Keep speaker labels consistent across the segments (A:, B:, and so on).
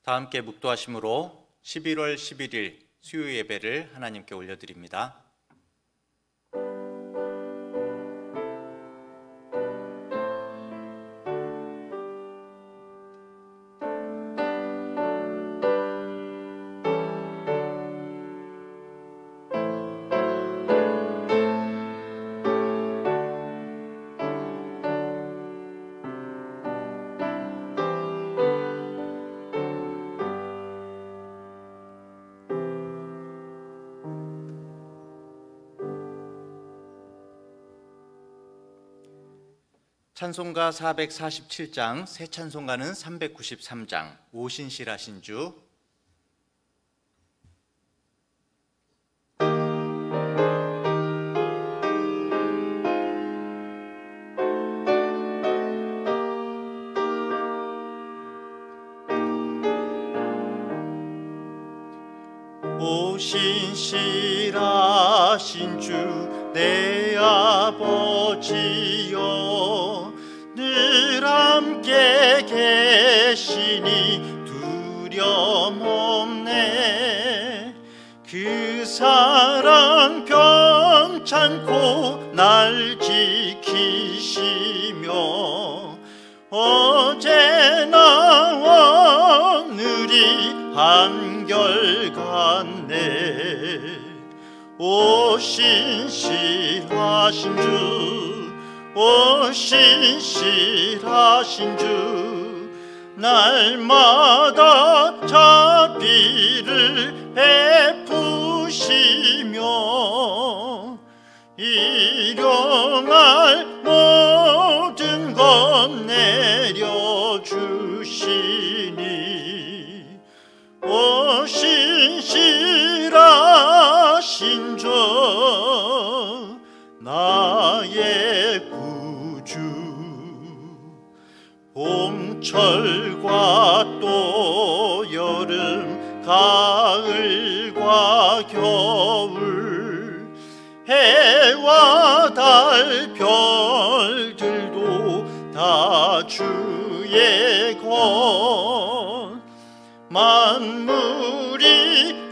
A: 다 함께 묵도하심으로 11월 11일 수요 예배를 하나님께 올려드립니다. 찬송가 447장, 새 찬송가는 393장, 오신실하신 주. 오신실하신 주 내 아버지여, 늘 함께 계시니 두려움 없네. 그 사랑 편찮고 날 지키시며 어제나 오늘이 한결같네. 오신실하신 주, 오신실하신 주, 날마다 자비를 베푸시며 일용할 모든 것 내려주시니 오신실하신 주 나의 구주. 봄철과 또 여름, 가을과 겨울, 해와 달 별들도 다 주의 것. 만물이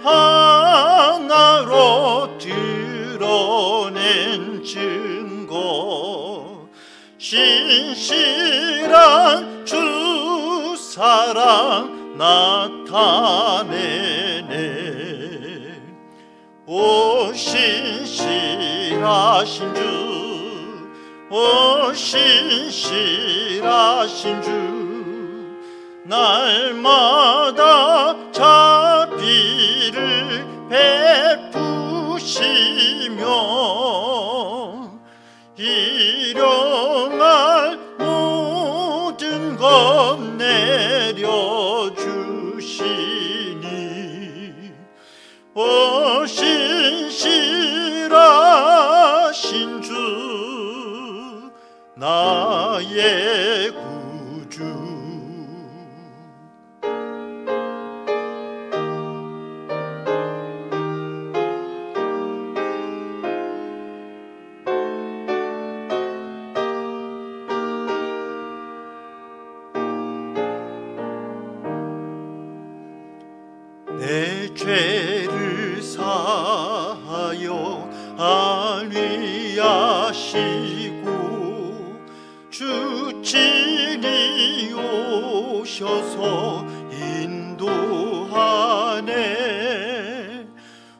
A: 하나로 드러낸 증거, 신실한 주 사랑 나타내네. 오신실하신 주, 오신실하신 주, 날마다 자비를 베푸시며 일용할 모든 것 내려주시니 오신실하신 주 나의 구주. 내 죄를 사하여 안위하시고 주친이 오셔서 인도하네.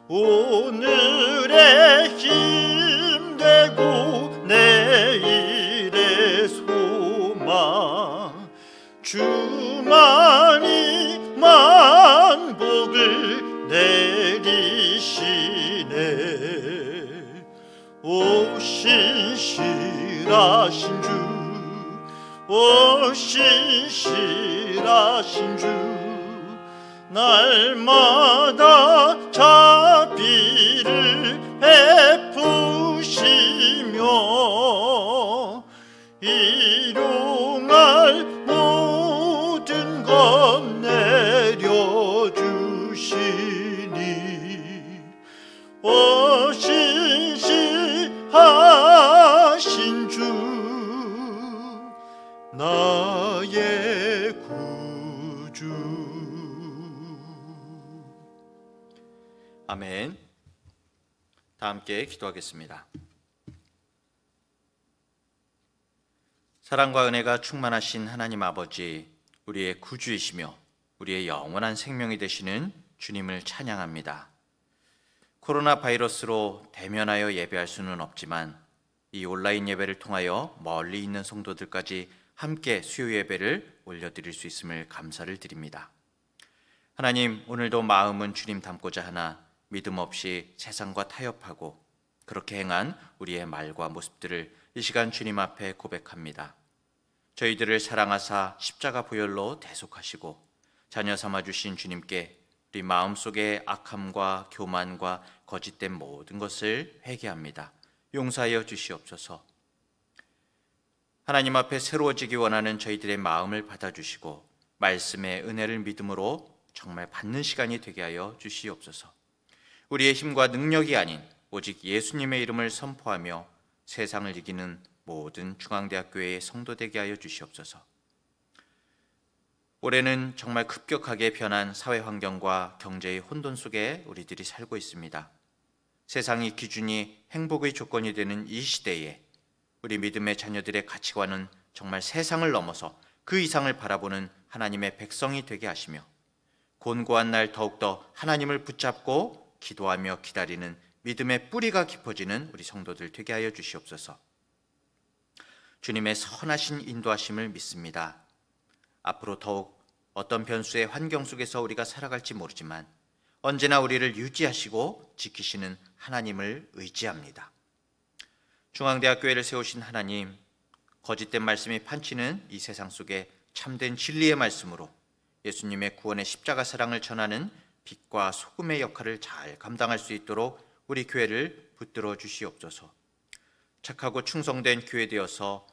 A: 오늘의 힘되고 내일의 소망, 주만이 만복을 내리시네. 오신실하신 주, 오신실하신 주, 날마다 자비를 베푸시며 일용할 모든 것 내려주시니 오신실하신 주 나의 구주. 아멘. 다 함께 기도하겠습니다. 사랑과 은혜가 충만하신 하나님 아버지, 우리의 구주이시며 우리의 영원한 생명이 되시는 주님을 찬양합니다. 코로나 바이러스로 대면하여 예배할 수는 없지만 이 온라인 예배를 통하여 멀리 있는 성도들까지 함께 수요 예배를 올려드릴 수 있음을 감사를 드립니다. 하나님, 오늘도 마음은 주님 닮고자 하나 믿음 없이 세상과 타협하고 그렇게 행한 우리의 말과 모습들을 이 시간 주님 앞에 고백합니다. 저희들을 사랑하사 십자가 보혈로 대속하시고 자녀 삼아주신 주님께 우리 마음속의 악함과 교만과 거짓된 모든 것을 회개합니다. 용서하여 주시옵소서. 하나님 앞에 새로워지기 원하는 저희들의 마음을 받아주시고 말씀의 은혜를 믿음으로 정말 받는 시간이 되게 하여 주시옵소서. 우리의 힘과 능력이 아닌 오직 예수님의 이름을 선포하며 세상을 이기는 모든 중앙대학교의 성도 되게 하여 주시옵소서. 올해는 정말 급격하게 변한 사회 환경과 경제의 혼돈 속에 우리들이 살고 있습니다. 세상의 기준이 행복의 조건이 되는 이 시대에 우리 믿음의 자녀들의 가치관은 정말 세상을 넘어서 그 이상을 바라보는 하나님의 백성이 되게 하시며 곤고한 날 더욱더 하나님을 붙잡고 기도하며 기다리는 믿음의 뿌리가 깊어지는 우리 성도들 되게 하여 주시옵소서. 주님의 선하신 인도하심을 믿습니다. 앞으로 더욱 어떤 변수의 환경 속에서 우리가 살아갈지 모르지만 언제나 우리를 유지하시고 지키시는 하나님을 의지합니다. 중앙대학교회를 세우신 하나님, 거짓된 말씀이 판치는 이 세상 속에 참된 진리의 말씀으로 예수님의 구원의 십자가 사랑을 전하는 빛과 소금의 역할을 잘 감당할 수 있도록 우리 교회를 붙들어 주시옵소서. 착하고 충성된 교회 되어서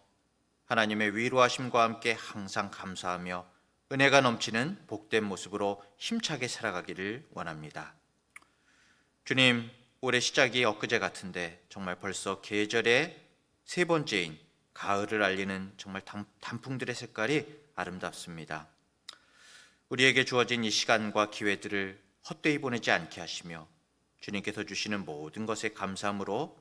A: 하나님의 위로하심과 함께 항상 감사하며 은혜가 넘치는 복된 모습으로 힘차게 살아가기를 원합니다. 주님, 올해 시작이 엊그제 같은데 정말 벌써 계절의 세 번째인 가을을 알리는 정말 단풍들의 색깔이 아름답습니다. 우리에게 주어진 이 시간과 기회들을 헛되이 보내지 않게 하시며 주님께서 주시는 모든 것에 감사함으로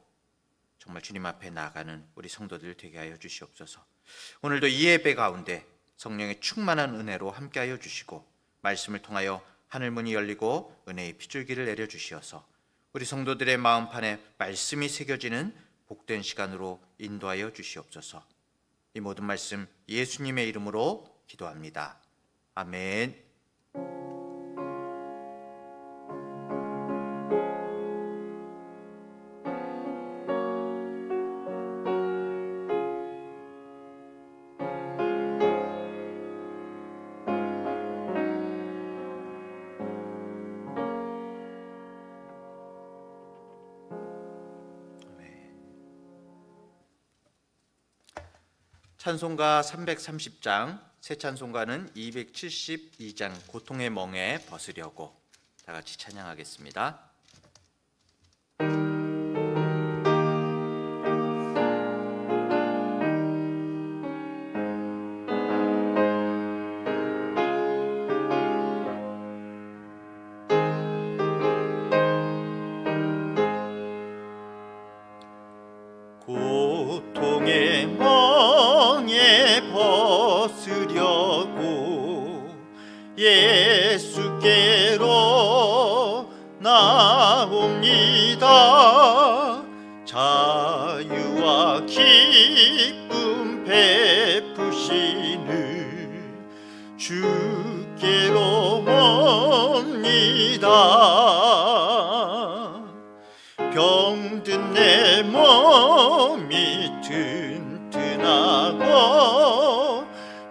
A: 정말 주님 앞에 나아가는 우리 성도들 되게 하여 주시옵소서. 오늘도 이 예배 가운데 성령의 충만한 은혜로 함께하여 주시고 말씀을 통하여 하늘문이 열리고 은혜의 핏줄기를 내려주시어서 우리 성도들의 마음판에 말씀이 새겨지는 복된 시간으로 인도하여 주시옵소서. 이 모든 말씀 예수님의 이름으로 기도합니다. 아멘. 찬송가 330장, 새 찬송가는 272장 고통의 멍에 벗으려고 다 같이 찬양하겠습니다. 고통의 멍에 벗으려고 예수께로 나옵니다. 자유와 기쁨 베푸시는 주께로 옵니다. 병든 내 몸이 튼튼하고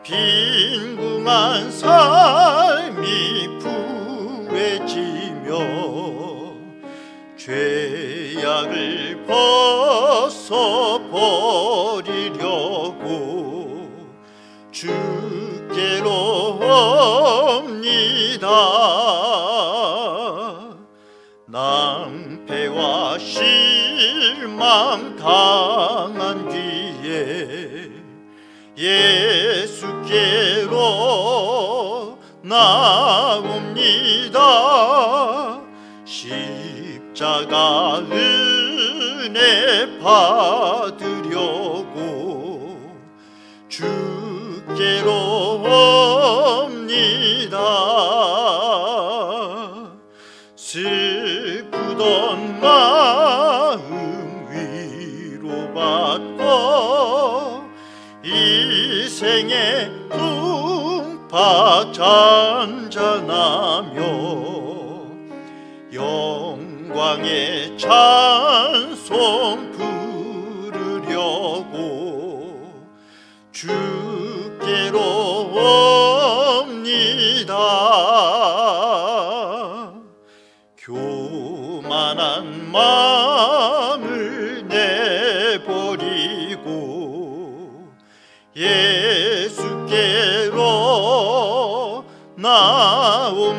A: 빈궁한 삶이 부해지며 죄악을 벗어버리려고 주께로 옵니다. 낭패와 실망 당한 뒤에 예수께로 나옵니다.
B: 십자가 은혜 받으려고 주께로 옵니다. 슬프던 마음 위로받고 이 생의 풍파 잔잔하며 영광의 찬송 부르려고 주께로 옵니다. 교만한 마음을 내버리고 예수께로 나옵니다.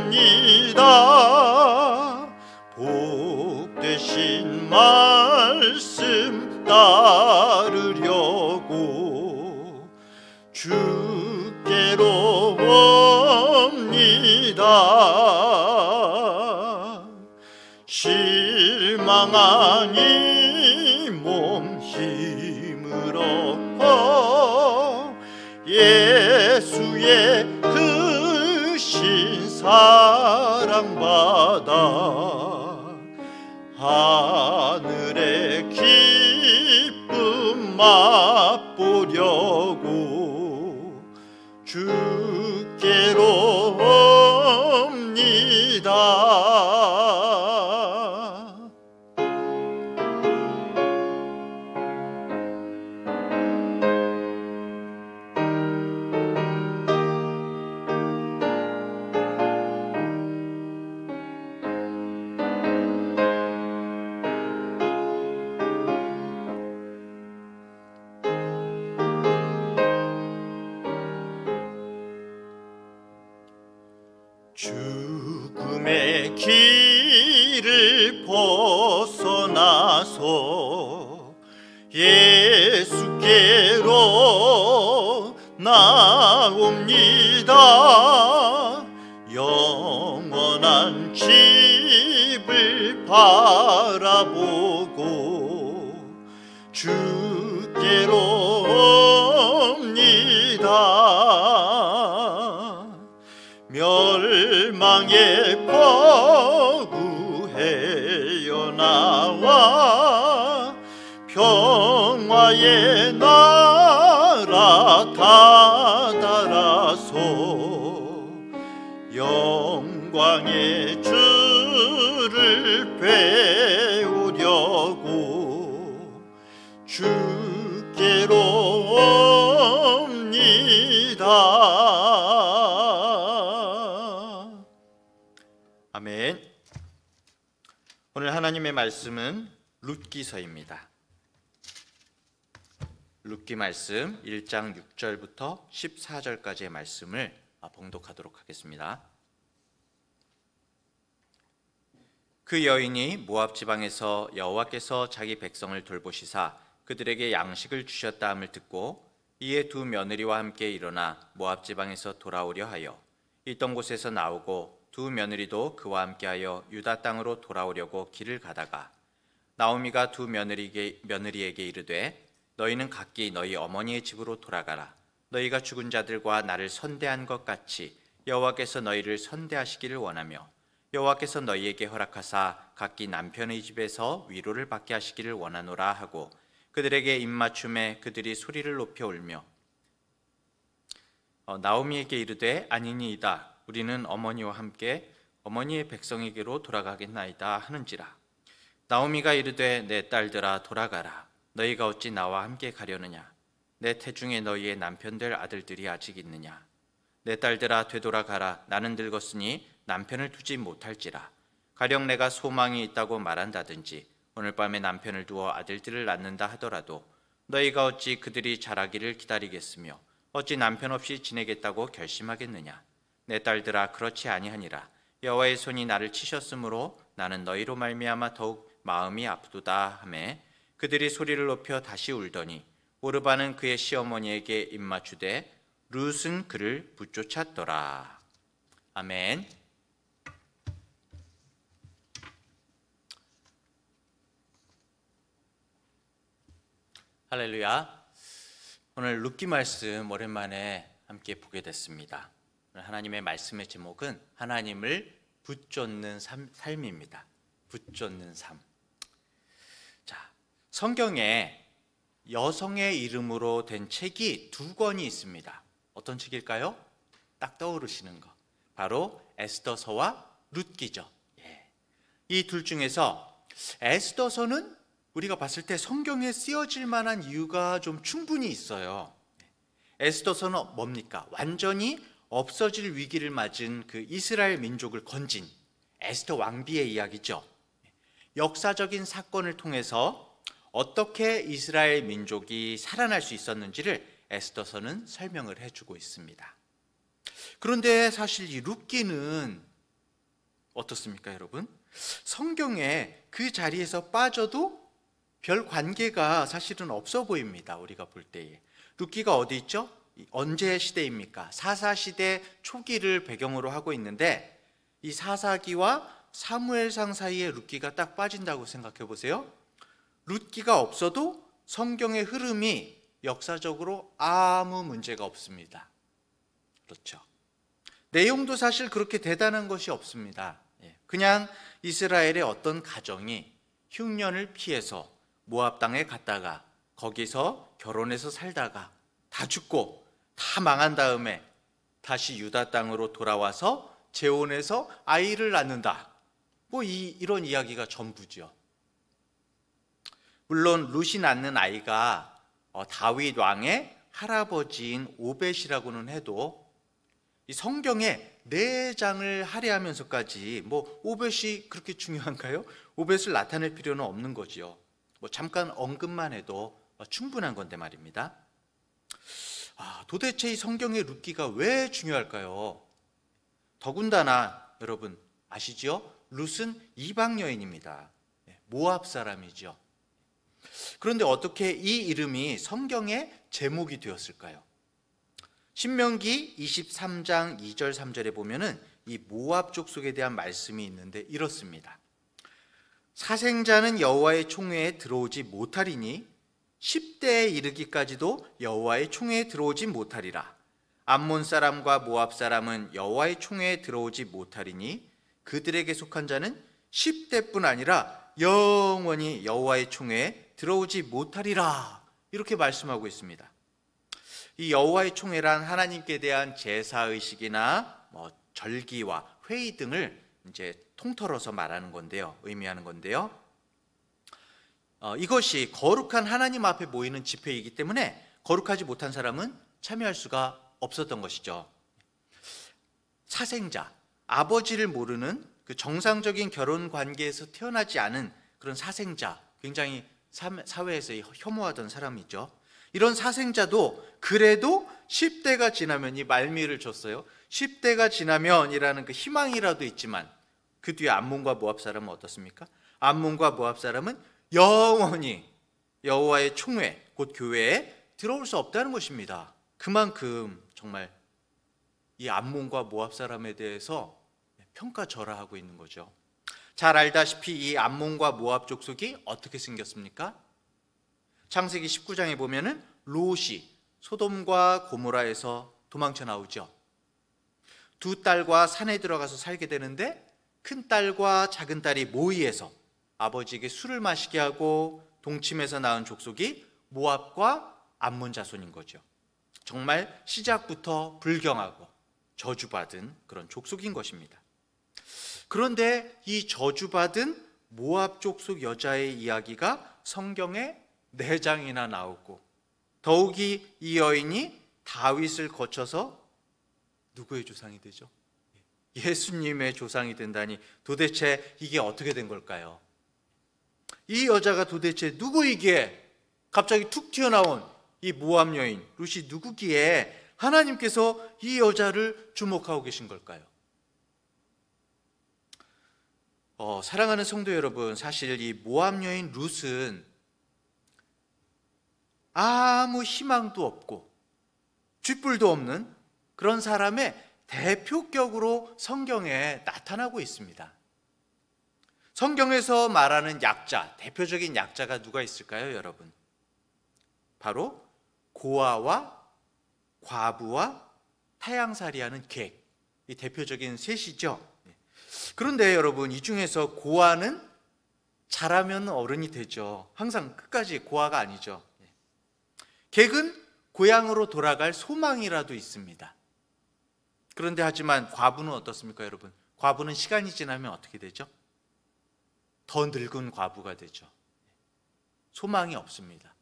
B: 복되신 말씀 따르려고 주께로 옵니다. 실망한 이 몸 힘을 얻고 예수의 크신 사랑받아 하늘의 기쁨 맛보려고 주께로 옵니다. 죽음의 길을 벗어나서 예수께로 나옵니다. 영원한 집을 바라보고 주께로 옵니다. 멸망의 포구해여 나와 평화의 나라 다다라서 영광의 주를 배우려고 주께로 옵니다. 아멘. 오늘 하나님의 말씀은 룻기서입니다. 룻기 말씀 1장 6절부터 14절까지의 말씀을 봉독하도록 하겠습니다. 그 여인이 모압 지방에서 여호와께서 자기 백성을 돌보시사 그들에게 양식을 주셨다 함을 듣고 이에 두 며느리와 함께 일어나 모압 지방에서 돌아오려 하여 있던 곳에서 나오고 두 며느리도 그와 함께하여 유다 땅으로 돌아오려고 길을 가다가 나오미가 두 며느리에게 이르되 너희는 각기 너희 어머니의 집으로 돌아가라. 너희가 죽은 자들과 나를 선대한 것 같이 여호와께서 너희를 선대하시기를 원하며 여호와께서 너희에게 허락하사 각기 남편의 집에서 위로를 받게 하시기를 원하노라 하고 그들에게 입맞춤에 그들이 소리를 높여 울며 나오미에게 이르되 아니니이다. 우리는 어머니와 함께 어머니의 백성에게로 돌아가겠나이다 하는지라. 나오미가 이르되 내 딸들아 돌아가라. 너희가 어찌 나와 함께 가려느냐. 내 태중에 너희의 남편들 아들들이 아직 있느냐. 내 딸들아 되돌아가라. 나는 늙었으니 남편을 두지 못할지라. 가령 내가 소망이 있다고 말한다든지 오늘 밤에 남편을 두어 아들들을 낳는다 하더라도 너희가 어찌 그들이 자라기를 기다리겠으며 어찌 남편 없이 지내겠다고 결심하겠느냐. 내 딸들아 그렇지 아니하니라. 여호와의 손이 나를 치셨으므로 나는 너희로 말미암아 더욱 마음이 아프도다 하매 그들이 소리를 높여 다시 울더니 오르바는 그의 시어머니에게 입맞추되 룻은 그를 붙쫓았더라. 아멘. 할렐루야. 오늘 룻기 말씀 오랜만에 함께 보게 됐습니다. 오늘 하나님의 말씀의 제목은 하나님을 붙잡는 삶입니다. 붙잡는 삶. 자, 성경에 여성의 이름으로 된 책이 2권이 있습니다. 어떤 책일까요? 딱 떠오르시는 거. 바로 에스더서와 룻기죠. 이 둘 중에서 에스더서는 우리가 봤을 때 성경에 쓰여질 만한 이유가 좀 충분히 있어요. 에스더서는 뭡니까? 완전히 없어질 위기를 맞은 그 이스라엘 민족을 건진 에스더 왕비의 이야기죠. 역사적인 사건을 통해서 어떻게 이스라엘 민족이 살아날 수 있었는지를 에스더서는 설명을 해주고 있습니다. 그런데 사실 이 룻기는 어떻습니까, 여러분? 성경에 그 자리에서 빠져도 별 관계가 사실은 없어 보입니다. 우리가 볼 때에. 룻기가 어디 있죠? 언제 시대입니까? 사사시대 초기를 배경으로 하고 있는데 이 사사기와 사무엘상 사이에 룻기가 딱 빠진다고 생각해 보세요. 룻기가 없어도 성경의 흐름이 역사적으로 아무 문제가 없습니다. 그렇죠. 내용도 사실 그렇게 대단한 것이 없습니다. 그냥 이스라엘의 어떤 가정이 흉년을 피해서 모압 땅에 갔다가 거기서 결혼해서 살다가 다 죽고 다 망한 다음에 다시 유다 땅으로 돌아와서 재혼해서 아이를 낳는다. 이런 이야기가 전부죠. 물론 룻이 낳는 아이가 다윗 왕의 할아버지인 오벳이라고는 해도 이 성경에 4장을 할애하면서까지 오벳이 그렇게 중요한가요? 오벳을 나타낼 필요는 없는 거지요. 잠깐 언급만 해도 충분한 건데 말입니다. 도대체 이 성경의 룻기가 왜 중요할까요? 더군다나 여러분 아시죠? 룻은 이방 여인입니다. 모압 사람이죠. 그런데 어떻게 이 이름이 성경의 제목이 되었을까요? 신명기 23장 2절 3절에 보면은 이 모압 족속에 대한 말씀이 있는데 이렇습니다. 사생자는 여호와의 총회에 들어오지 못하리니 10대에 이르기까지도 여호와의 총회에 들어오지 못하리라. 암몬 사람과 모압 사람은 여호와의 총회에 들어오지 못하리니 그들에게 속한 자는 10대뿐 아니라 영원히 여호와의 총회에 들어오지 못하리라. 이렇게 말씀하고 있습니다. 이 여호와의 총회란 하나님께 대한 제사의식이나 절기와 회의 등을 이제 통틀어서 말하는 건데요. 의미하는 건데요. 이것이 거룩한 하나님 앞에 모이는 집회이기 때문에 거룩하지 못한 사람은 참여할 수가 없었던 것이죠. 사생자, 아버지를 모르는 그 정상적인 결혼 관계에서 태어나지 않은 그런 사생자, 굉장히 사회에서 혐오하던 사람이죠. 이런 사생자도 그래도 10대가 지나면 이 말미를 줬어요. 10대가 지나면이라는 그 희망이라도 있지만 그 뒤에 암몬과 모압 사람은 어떻습니까? 암몬과 모압 사람은 영원히 여호와의 총회, 곧 교회에 들어올 수 없다는 것입니다. 그만큼 정말 이 암몬과 모압 사람에 대해서 평가절하하고 있는 거죠. 잘 알다시피 이 암몬과 모압 족속이 어떻게 생겼습니까? 창세기 19장에 보면은 롯이 소돔과 고모라에서 도망쳐 나오죠. 2 딸과 산에 들어가서 살게 되는데 큰 딸과 작은 딸이 모의해서 아버지에게 술을 마시게 하고 동침해서 낳은 족속이 모압과 암몬 자손인 거죠. 정말 시작부터 불경하고 저주받은 그런 족속인 것입니다. 그런데 이 저주받은 모압 족속 여자의 이야기가 성경에 4장이나 나오고 더욱이 이 여인이 다윗을 거쳐서 누구의 조상이 되죠? 예수님의 조상이 된다니 도대체 이게 어떻게 된 걸까요? 이 여자가 도대체 누구이기에 갑자기 툭 튀어나온 이 모압 여인 룻이 누구기에 하나님께서 이 여자를 주목하고 계신 걸까요? 사랑하는 성도 여러분, 사실 이 모압 여인 룻은 아무 희망도 없고 쥐뿔도 없는 그런 사람의 대표격으로 성경에 나타나고 있습니다. 성경에서 말하는 약자, 대표적인 약자가 누가 있을까요, 여러분?
A: 바로 고아와 과부와 타향살이하는 계획, 이 대표적인 셋이죠. 그런데 여러분, 이 중에서 고아는 자라면 어른이 되죠. 항상 끝까지 고아가 아니죠. 객은 고향으로 돌아갈 소망이라도 있습니다. 그런데 하지만 과부는 어떻습니까, 여러분? 과부는 시간이 지나면 어떻게 되죠? 더 늙은 과부가 되죠. 소망이 없습니다.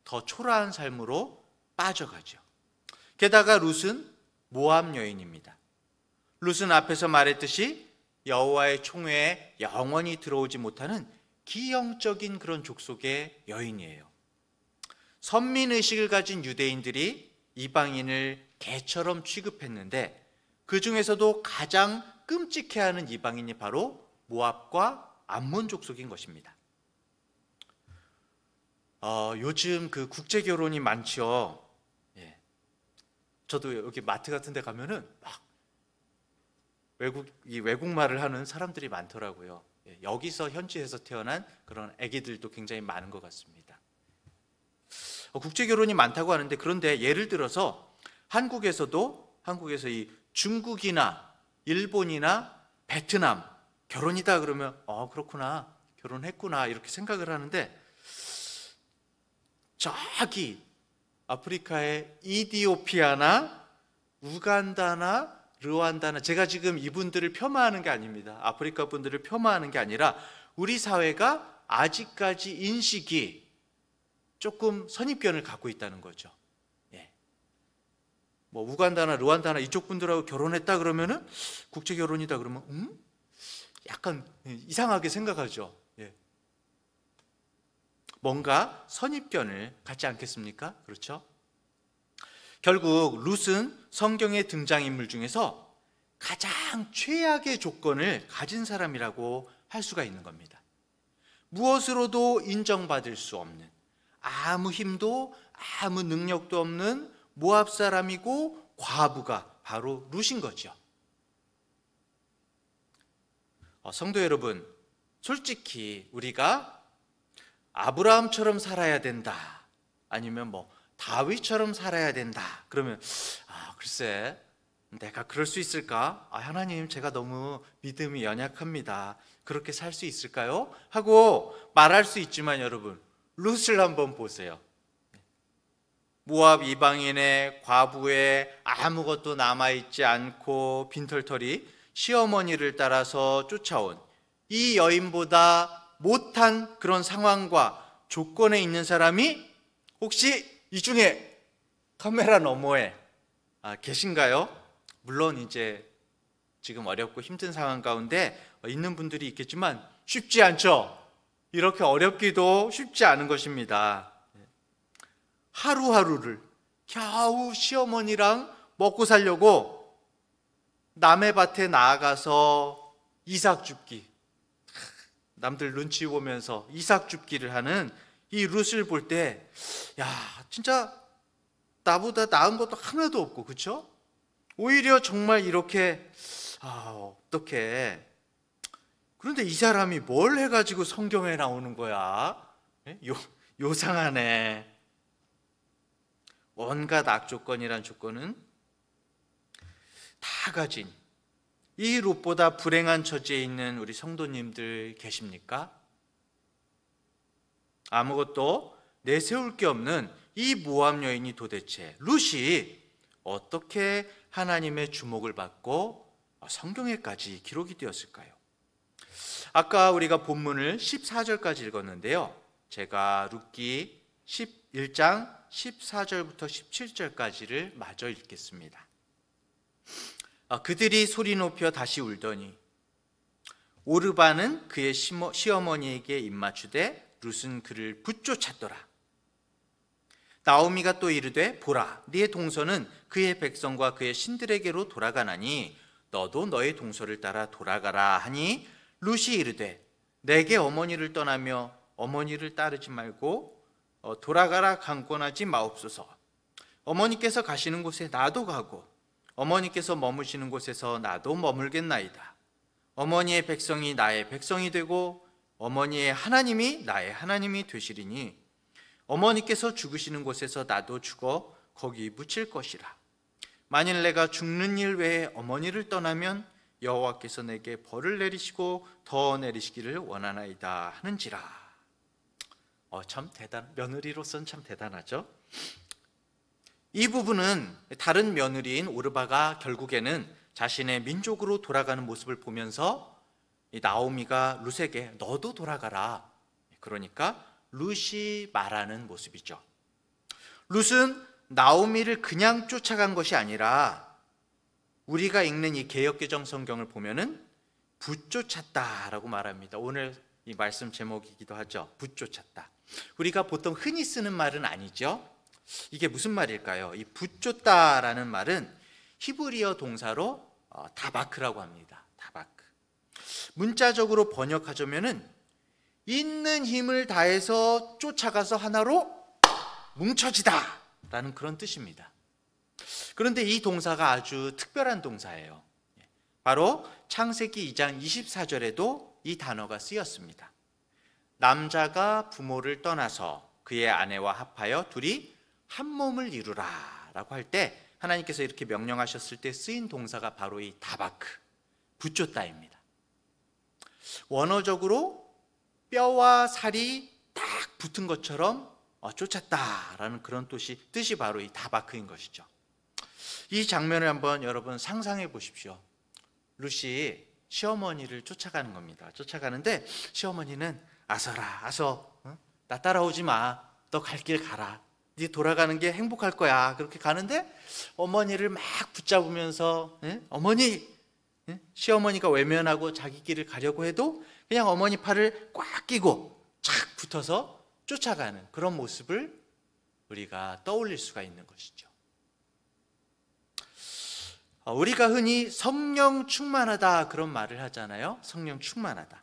A: 더 초라한 삶으로 빠져가죠. 게다가 룻은 모압 여인입니다. 룻은 앞에서 말했듯이 여호와의 총회에 영원히 들어오지 못하는 기형적인 그런 족속의 여인이에요. 선민의식을 가진 유대인들이 이방인을 개처럼 취급했는데 그 중에서도 가장 끔찍해하는 이방인이 바로 모압과 암몬 족속인 것입니다. 요즘 그 국제 결혼이 많죠. 저도 여기 마트 같은 데 가면은 막 외국말을 하는 사람들이 많더라고요. 여기서 현지에서 태어난 그런 아기들도 굉장히 많은 것 같습니다. 국제 결혼이 많다고 하는데, 그런데 예를 들어서 한국에서 이 중국이나 일본이나 베트남 결혼이다 그러면 그렇구나, 결혼했구나, 이렇게 생각을 하는데, 저기 아프리카의 이디오피아나 우간다나 르완다나, 제가 지금 이분들을 폄하하는 게 아닙니다. 아프리카 분들을 폄하하는 게 아니라 우리 사회가 아직까지 인식이 조금 선입견을 갖고 있다는 거죠. 뭐 우간다나 르완다나 이쪽 분들하고 결혼했다 그러면은 국제 결혼이다 그러면 약간 이상하게 생각하죠. 뭔가 선입견을 갖지 않겠습니까? 그렇죠? 결국 룻은 성경의 등장인물 중에서 가장 최악의 조건을 가진 사람이라고 할 수가 있는 겁니다. 무엇으로도 인정받을 수 없는, 아무 힘도 아무 능력도 없는 모압 사람이고 과부가 바로 룻인 거죠. 성도 여러분, 솔직히 우리가 아브라함처럼 살아야 된다, 아니면 뭐 다윗처럼 살아야 된다 그러면 글쎄 내가 그럴 수 있을까? 하나님, 제가 너무 믿음이 연약합니다. 그렇게 살 수 있을까요? 하고 말할 수 있지만 여러분, 룻을 한번 보세요. 모압 이방인의 과부에 아무것도 남아있지 않고 빈털터리 시어머니를 따라서 쫓아온 이 여인보다 못한 그런 상황과 조건에 있는 사람이 혹시 이 중에 카메라 너머에 계신가요? 물론 이제 지금 어렵고 힘든 상황 가운데 있는 분들이 있겠지만 쉽지 않죠. 이렇게 어렵기도 쉽지 않은 것입니다. 하루하루를 겨우 시어머니랑 먹고 살려고 남의 밭에 나아가서 이삭 줍기, 남들 눈치 보면서 이삭 줍기를 하는 이 룻을 볼 때, 진짜 나보다 나은 것도 하나도 없고, 그렇죠? 오히려 정말 이렇게 어떡해. 그런데 이 사람이 뭘 해가지고 성경에 나오는 거야? 요상하네. 온갖 악조건이란 조건은 다 가진 이 룻보다 불행한 처지에 있는 우리 성도님들 계십니까? 아무것도 내세울 게 없는 이 모압 여인이 도대체, 룻이 어떻게 하나님의 주목을 받고 성경에까지 기록이 되었을까요? 아까 우리가 본문을 14절까지 읽었는데요, 제가 룻기 11장 14절부터 17절까지를 마저 읽겠습니다. 그들이 소리 높여 다시 울더니 오르바는 그의 시어머니에게 입맞추되 룻은 그를 붙쫓았더라. 나오미가 또 이르되 보라, 네 동서는 그의 백성과 그의 신들에게로 돌아가나니 너도 너의 동서를 따라 돌아가라 하니 룻이 이르되 내게 어머니를 떠나며 어머니를 따르지 말고 돌아가라 강권하지 마옵소서. 어머니께서 가시는 곳에 나도 가고 어머니께서 머무시는 곳에서 나도 머물겠나이다. 어머니의 백성이 나의 백성이 되고 어머니의 하나님이 나의 하나님이 되시리니
B: 어머니께서 죽으시는 곳에서 나도 죽어 거기 묻힐 것이라. 만일 내가 죽는 일 외에 어머니를 떠나면 여호와께서 내게 벌을 내리시고 더 내리시기를 원하나이다 하는지라. 참 며느리로서는 참 대단하죠. 이 부분은 다른 며느리인 오르바가 결국에는 자신의 민족으로 돌아가는 모습을 보면서 이 나오미가 룻에게 너도 돌아가라, 그러니까 룻이 말하는 모습이죠. 룻은 나오미를 그냥 쫓아간 것이 아니라 우리가 읽는 이 개역개정 성경을 보면은 붙쫓았다라고 말합니다. 오늘 이 말씀 제목이기도 하죠. 붙쫓았다. 우리가 보통 흔히 쓰는 말은 아니죠. 이게 무슨 말일까요? 이 붙쫓다라는 말은 히브리어 동사로 다바크라고 합니다. 다바크. 문자적으로 번역하자면은 있는 힘을 다해서 쫓아가서 하나로 뭉쳐지다라는 그런 뜻입니다. 그런데 이 동사가 아주 특별한 동사예요. 바로 창세기 2장 24절에도 이 단어가 쓰였습니다. 남자가 부모를 떠나서 그의 아내와 합하여 둘이 한 몸을 이루라 라고 할 때 하나님께서 이렇게 명령하셨을 때 쓰인 동사가 바로 이 다바크, 붙쫓다입니다. 원어적으로 뼈와 살이 딱 붙은 것처럼 쫓았다라는 그런 뜻이 바로 이 다바크인 것이죠. 이 장면을 한번 여러분 상상해 보십시오. 룻이 시어머니를 쫓아가는 겁니다. 쫓아가는데 시어머니는 아서라, 아서, 나 따라오지 마. 너 갈 길 가라. 네 돌아가는 게 행복할 거야. 그렇게 가는데 어머니를 막 붙잡으면서 어머니, 시어머니가 외면하고 자기 길을 가려고 해도 그냥 어머니 팔을 꽉 끼고 착 붙어서 쫓아가는 그런 모습을 우리가 떠올릴 수가 있는 것이죠. 우리가 흔히 성령 충만하다 그런 말을 하잖아요. 성령 충만하다.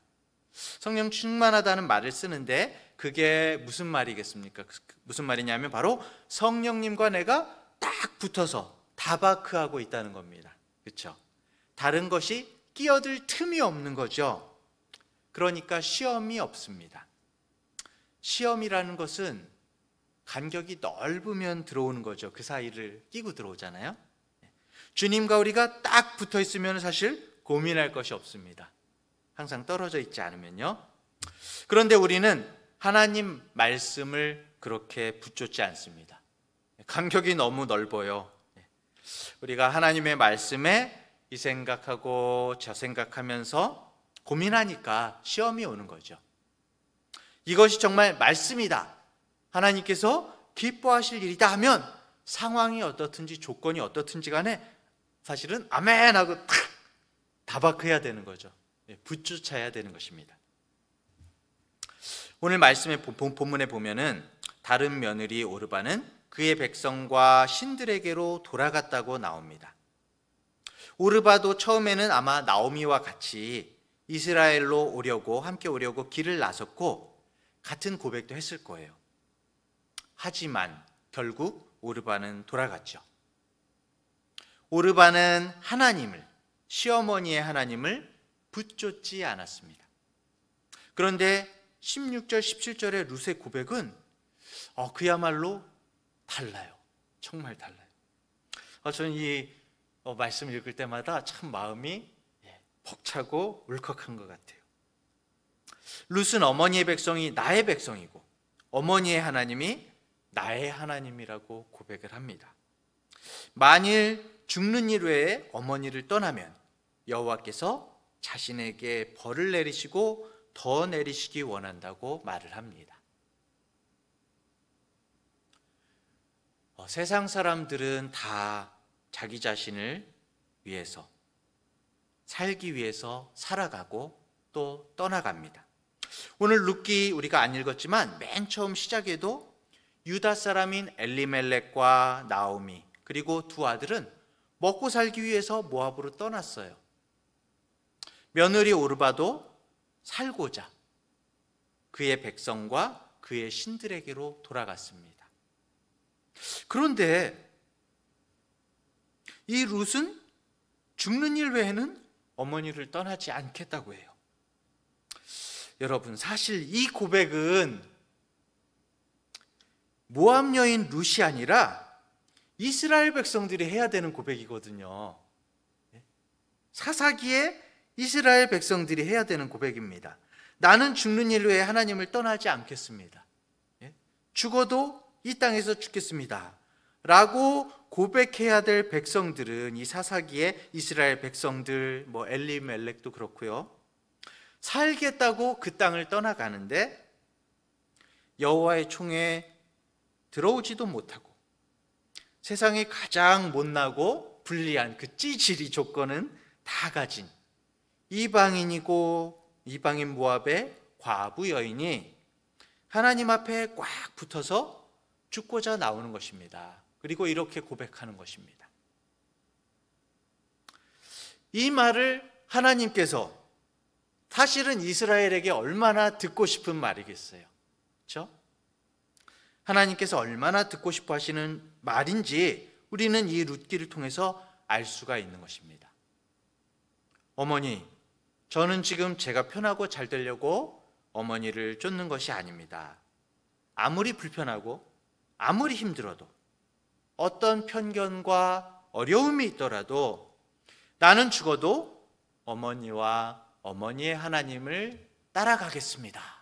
B: 성령 충만하다는 말을 쓰는데 그게 무슨 말이겠습니까? 무슨 말이냐면 바로 성령님과 내가 딱 붙어서 다바크하고 있다는 겁니다. 그렇죠? 다른 것이 끼어들 틈이 없는 거죠. 그러니까 시험이 없습니다. 시험이라는 것은 간격이 넓으면 들어오는 거죠. 그 사이를 끼고 들어오잖아요. 주님과 우리가 딱 붙어 있으면 사실 고민할 것이 없습니다. 항상 떨어져 있지 않으면요. 그런데 우리는 하나님 말씀을 그렇게 붙잡지 않습니다. 간격이 너무 넓어요. 우리가 하나님의 말씀에 이 생각하고 저 생각하면서 고민하니까 시험이 오는 거죠. 이것이 정말 말씀이다, 하나님께서 기뻐하실 일이다 하면 상황이 어떻든지 조건이 어떻든지 간에 사실은 아멘 하고 탁 다박해야 되는 거죠. 붙쫓아야 되는 것입니다. 오늘 말씀의 본문에 보면은 다른 며느리 오르바는 그의 백성과 신들에게로 돌아갔다고 나옵니다. 오르바도 처음에는 아마 나오미와 같이 이스라엘로 함께 오려고 길을 나섰고 같은 고백도 했을 거예요. 하지만 결국 오르바는 돌아갔죠. 오르바는 하나님을, 시어머니의 하나님을 붙쫓지 않았습니다. 그런데 16절, 17절의 룻의 고백은 그야말로 달라요. 정말 달라요. 저는 이 말씀 읽을 때마다 참 마음이 벅차고 울컥한 것 같아요. 룻은 어머니의 백성이 나의 백성이고 어머니의 하나님이 나의 하나님이라고 고백을 합니다. 만일 죽는 일 외에 어머니를 떠나면 여호와께서 자신에게 벌을 내리시고 더 내리시기 원한다고 말을 합니다. 세상 사람들은 다 자기 자신을 위해서 살기 위해서 살아가고 또 떠나갑니다. 오늘 룻기 우리가 안 읽었지만 맨 처음 시작에도 유다 사람인 엘리멜렉과 나오미 그리고 두 아들은 먹고 살기 위해서 모압으로 떠났어요. 며느리 오르바도 살고자 그의 백성과 그의 신들에게로 돌아갔습니다. 그런데 이 룻은 죽는 일 외에는 어머니를 떠나지 않겠다고 해요. 여러분, 사실 이 고백은 모압 여인 룻이 아니라 이스라엘 백성들이 해야 되는 고백이거든요. 사사기에 이스라엘 백성들이 해야 되는 고백입니다. 나는 죽는 일로 해 하나님을 떠나지 않겠습니다. 죽어도 이 땅에서 죽겠습니다 라고 고백해야 될 백성들은, 이 사사기에 이스라엘 백성들, 엘리멜렉도 그렇고요, 살겠다고 그 땅을 떠나가는데 여호와의 총에 들어오지도 못하고 세상에 가장 못나고 불리한 그 찌질이 조건은 다 가진 이방인 모압의 과부 여인이 하나님 앞에 꽉 붙어서 죽고자 나오는 것입니다. 그리고 이렇게 고백하는 것입니다. 이 말을 하나님께서 사실은 이스라엘에게 얼마나 듣고 싶은 말이겠어요. 그렇죠? 하나님께서 얼마나 듣고 싶어 하시는 말인지 우리는 이 룻기를 통해서 알 수가 있는 것입니다. 어머니, 저는 지금 제가 편하고 잘 되려고 어머니를 쫓는 것이 아닙니다. 아무리 불편하고 아무리 힘들어도 어떤 편견과 어려움이 있더라도 나는 죽어도 어머니와 어머니의 하나님을 따라가겠습니다.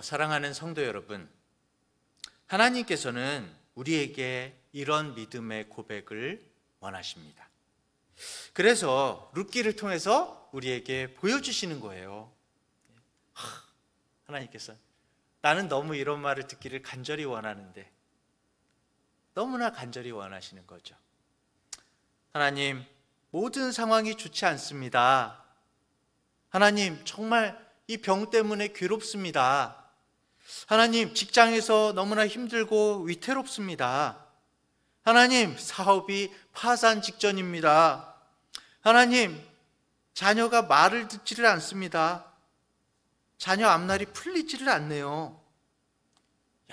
B: 사랑하는 성도 여러분, 하나님께서는 우리에게 이런 믿음의 고백을 원하십니다. 그래서 룻기를 통해서 우리에게 보여주시는 거예요. 하나님께서 나는 너무 이런 말을 듣기를 간절히 원하는데 너무나 간절히 원하시는 거죠. 하나님, 모든 상황이 좋지 않습니다. 하나님, 정말 이 병 때문에 괴롭습니다. 하나님, 직장에서 너무나 힘들고 위태롭습니다. 하나님, 사업이 파산 직전입니다. 하나님, 자녀가 말을 듣지를 않습니다. 자녀 앞날이 풀리지를 않네요.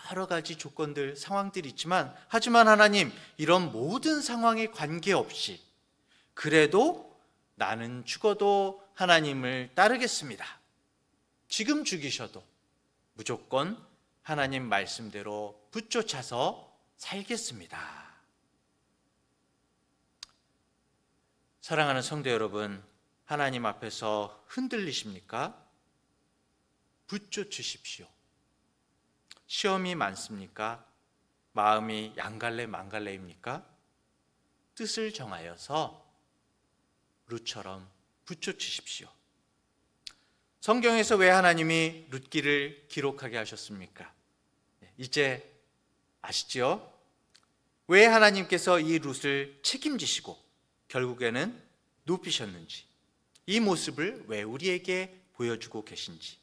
B: 여러 가지 조건들, 상황들이 있지만, 하지만 하나님, 이런 모든 상황에 관계없이 그래도 나는 죽어도 하나님을 따르겠습니다. 지금 죽이셔도 무조건 하나님 말씀대로 붙쫓아서 살겠습니다. 사랑하는 성도 여러분, 하나님 앞에서 흔들리십니까? 붙쫓으십시오. 시험이 많습니까? 마음이 양갈래 망갈래입니까? 뜻을 정하여서 룻처럼 붙여주십시오. 성경에서 왜 하나님이 룻기를 기록하게 하셨습니까? 이제 아시죠? 왜 하나님께서 이 룻을 책임지시고 결국에는 눕히셨는지, 이 모습을 왜 우리에게 보여주고 계신지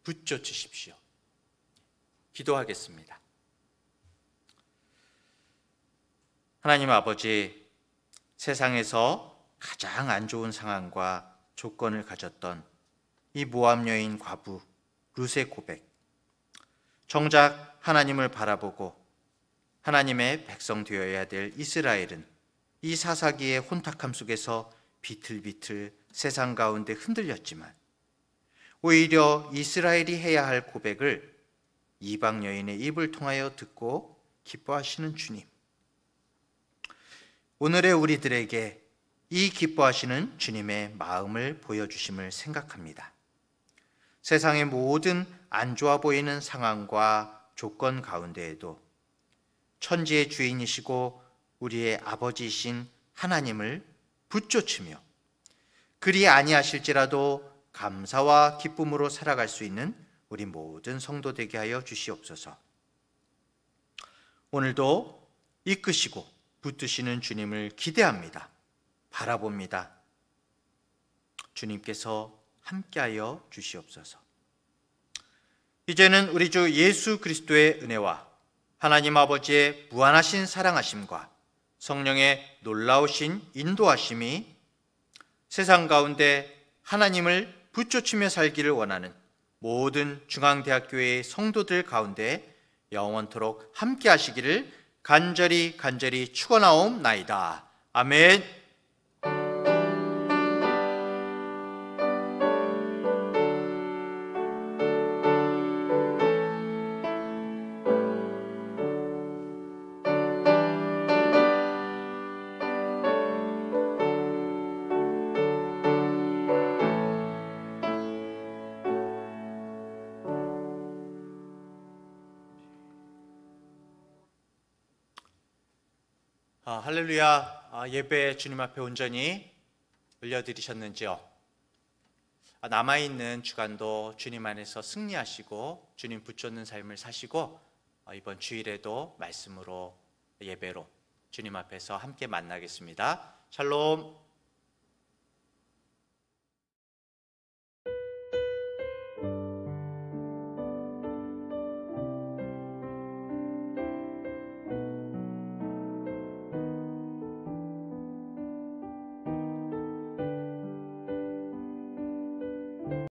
B: 붙여주십시오. 기도하겠습니다. 하나님 아버지, 세상에서 가장 안 좋은 상황과 조건을 가졌던 이 모압 여인 과부 룻의 고백, 정작 하나님을 바라보고 하나님의 백성 되어야 될 이스라엘은 이 사사기의 혼탁함 속에서 비틀비틀 세상 가운데 흔들렸지만 오히려 이스라엘이 해야 할 고백을 이방 여인의 입을 통하여 듣고 기뻐하시는 주님, 오늘의 우리들에게 이 기뻐하시는 주님의 마음을 보여주심을 생각합니다. 세상의 모든 안 좋아 보이는 상황과 조건 가운데에도 천지의 주인이시고 우리의 아버지이신 하나님을 붙쫓으며 그리 아니하실지라도 감사와 기쁨으로 살아갈 수 있는 우리 모든 성도 되게 하여 주시옵소서. 오늘도 이끄시고 붙드시는 주님을 기대합니다. 바라봅니다. 주님께서 함께하여 주시옵소서. 이제는 우리 주 예수 그리스도의 은혜와 하나님 아버지의 무한하신 사랑하심과 성령의 놀라우신 인도하심이 세상 가운데 하나님을 붙쫓으며 살기를 원하는 모든 중앙대학교의 성도들 가운데 영원토록 함께 하시기를 간절히 축원하옵나이다. 아멘.
A: 할렐루야. 예배 주님 앞에 온전히 올려드리셨는지요? 남아있는 주간도 주님 안에서 승리하시고 주님 붙잡는 삶을 사시고 이번 주일에도 말씀으로 예배로 주님 앞에서 함께 만나겠습니다. 샬롬.